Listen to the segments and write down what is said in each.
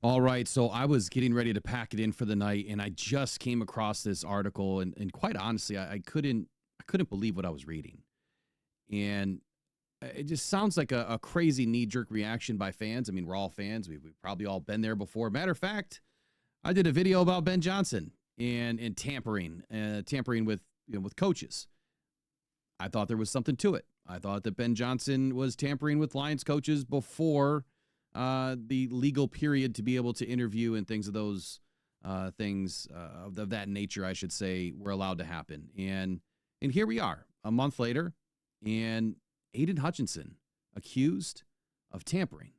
All right, so I was getting ready to pack it in for the night, and I just came across this article, and quite honestly, I couldn't believe what I was reading, and it just sounds like a crazy knee jerk reaction by fans. I mean, we're all fans; we've probably all been there before. Matter of fact, I did a video about Ben Johnson and tampering with with coaches. I thought there was something to it. I thought that Ben Johnson was tampering with Lions coaches before the legal period to be able to interview and things of those things of that nature, I should say, were allowed to happen. And here we are, a month later, and Aidan Hutchinson accused of tampering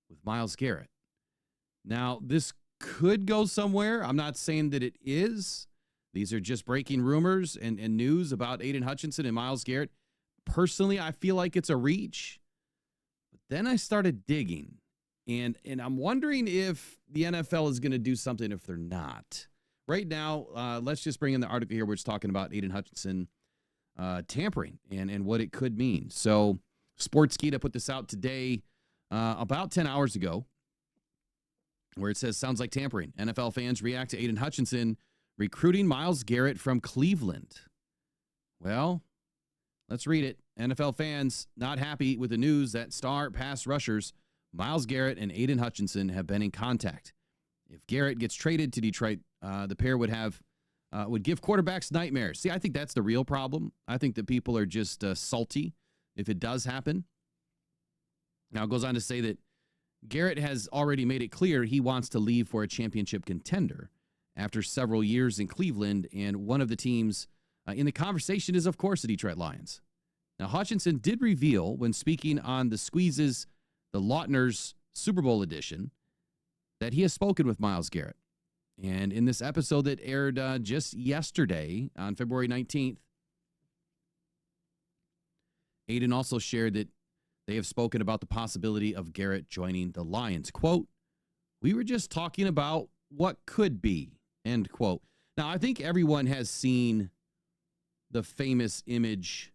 with Myles Garrett. Now, this could go somewhere. I'm not saying that it is. These are just breaking rumors and news about Aidan Hutchinson and Myles Garrett. Personally, I feel like it's a reach. But then I started digging. And I'm wondering if the NFL is going to do something if they're not. Right now, let's just bring in the article here where it's talking about Aidan Hutchinson tampering and what it could mean. So Sportskeeda put this out today about 10 hours ago where it says, sounds like tampering. NFL fans react to Aidan Hutchinson recruiting Myles Garrett from Cleveland. Well, let's read it. NFL fans not happy with the news that star pass rushers Myles Garrett and Aidan Hutchinson have been in contact. If Garrett gets traded to Detroit, the pair would give quarterbacks nightmares. See, I think that's the real problem. I think that people are just salty if it does happen. Now, it goes on to say that Garrett has already made it clear he wants to leave for a championship contender after several years in Cleveland, and one of the teams in the conversation is, of course, the Detroit Lions. Now, Hutchinson did reveal when speaking on the Squeezes, the Lautner's Super Bowl edition, that he has spoken with Myles Garrett. And in this episode that aired just yesterday on February 19th, Aidan also shared that they have spoken about the possibility of Garrett joining the Lions. Quote, "We were just talking about what could be," end quote. Now, I think everyone has seen the famous image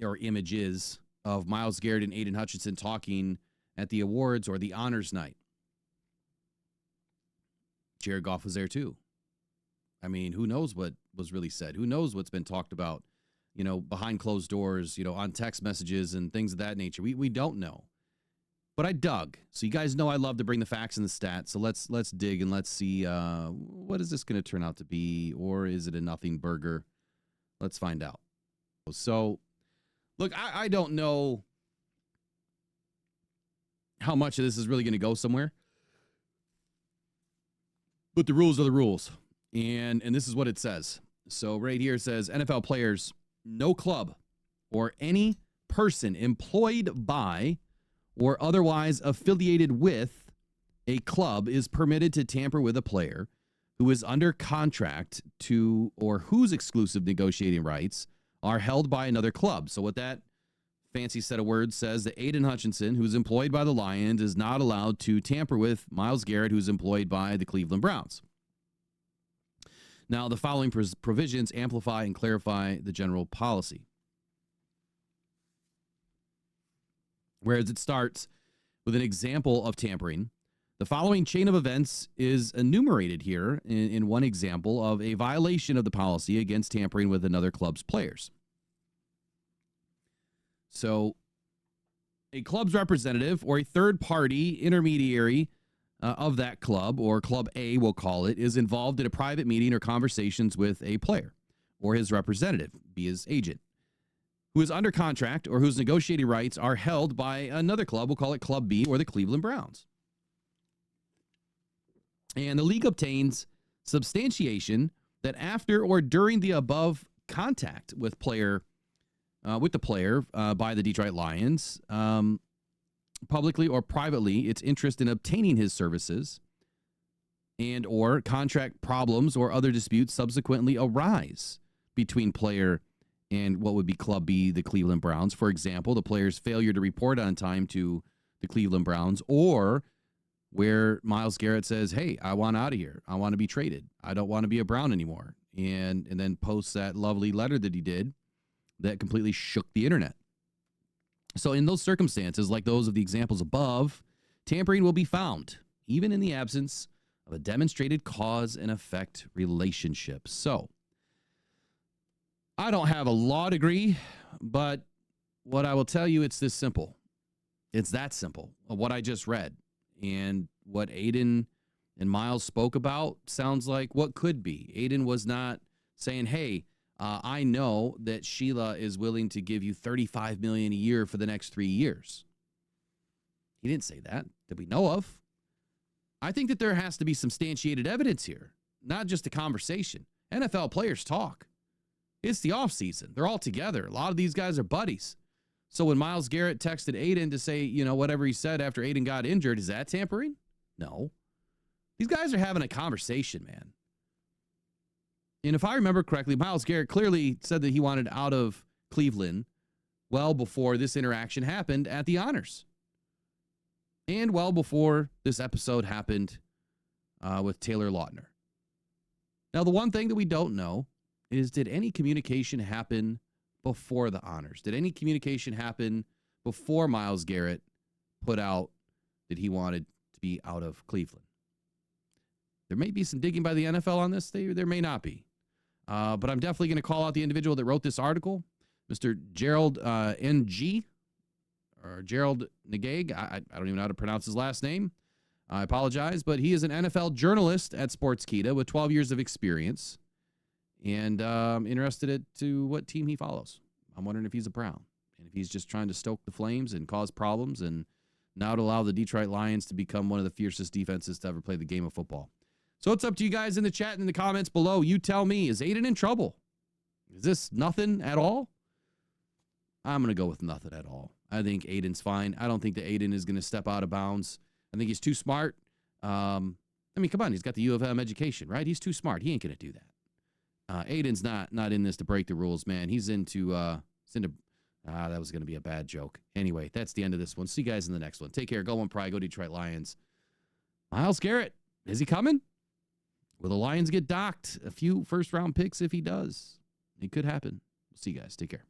or images of Myles Garrett and Aidan Hutchinson talking at the awards or the honors night. Jared Goff was there too. I mean, who knows what was really said? Who knows what's been talked about, behind closed doors, on text messages and things of that nature. We don't know. But I dug. So you guys know I love to bring the facts and the stats. So let's dig and let's see what is this going to turn out to be, or is it a nothing burger? Let's find out. So, look, I don't know how much of this is really going to go somewhere. But the rules are the rules. And this is what it says. So right here it says, NFL players, no club or any person employed by or otherwise affiliated with a club is permitted to tamper with a player who is under contract to or whose exclusive negotiating rights are held by another club. So what that fancy set of words says that Aidan Hutchinson, who's employed by the Lions, is not allowed to tamper with Myles Garrett, who's employed by the Cleveland Browns. Now, the following provisions amplify and clarify the general policy. Whereas it starts with an example of tampering, the following chain of events is enumerated here in one example of a violation of the policy against tampering with another club's players. So, a club's representative or a third-party intermediary of that club, or Club A, we'll call it, is involved in a private meeting or conversations with a player or his representative, be his agent, who is under contract or whose negotiating rights are held by another club, we'll call it Club B or the Cleveland Browns. And the league obtains substantiation that after or during the above contact with the player by the Detroit Lions, publicly or privately, its interest in obtaining his services and or contract problems or other disputes subsequently arise between player and what would be Club B, the Cleveland Browns. For example, the player's failure to report on time to the Cleveland Browns, or where Myles Garrett says, "Hey, I want out of here. I want to be traded. I don't want to be a Brown anymore." And then posts that lovely letter that he did that completely shook the internet. So in those circumstances, like those of the examples above, tampering will be found even in the absence of a demonstrated cause and effect relationship. So, I don't have a law degree, but what I will tell you, it's this simple. It's that simple, what I just read. And what Aidan and Myles spoke about sounds like what could be. Aidan was not saying, hey, I know that Sheila is willing to give you $35 million a year for the next 3 years. He didn't say that we know of. I think that there has to be substantiated evidence here, not just a conversation. NFL players talk. It's the offseason. They're all together. A lot of these guys are buddies. So when Myles Garrett texted Aidan to say, whatever he said after Aidan got injured, is that tampering? No. These guys are having a conversation, man. And if I remember correctly, Myles Garrett clearly said that he wanted out of Cleveland well before this interaction happened at the Honors. And well before this episode happened with Taylor Lautner. Now, the one thing that we don't know is, did any communication happen before the Honors? Did any communication happen before Myles Garrett put out that he wanted to be out of Cleveland? There may be some digging by the NFL on this. There may not be. But I'm definitely going to call out the individual that wrote this article, Mr. Gerald N.G., or Gerald Negag. I don't even know how to pronounce his last name. I apologize, but he is an NFL journalist at Sportskeeda with 12 years of experience. And I'm interested as to what team he follows. I'm wondering if he's a Brown and if he's just trying to stoke the flames and cause problems and not allow the Detroit Lions to become one of the fiercest defenses to ever play the game of football. So it's up to you guys in the chat and in the comments below. You tell me, is Aidan in trouble? Is this nothing at all? I'm going to go with nothing at all. I think Aidan's fine. I don't think that Aidan is going to step out of bounds. I think he's too smart. Come on. He's got the U of M education, right? He's too smart. He ain't going to do that. Aidan's not in this to break the rules, man. He's into that was going to be a bad joke. Anyway, that's the end of this one. See you guys in the next one. Take care. Go One Pride. Go Detroit Lions. Myles Garrett, is he coming? Will the Lions get docked a few first-round picks if he does? It could happen. See you guys. Take care.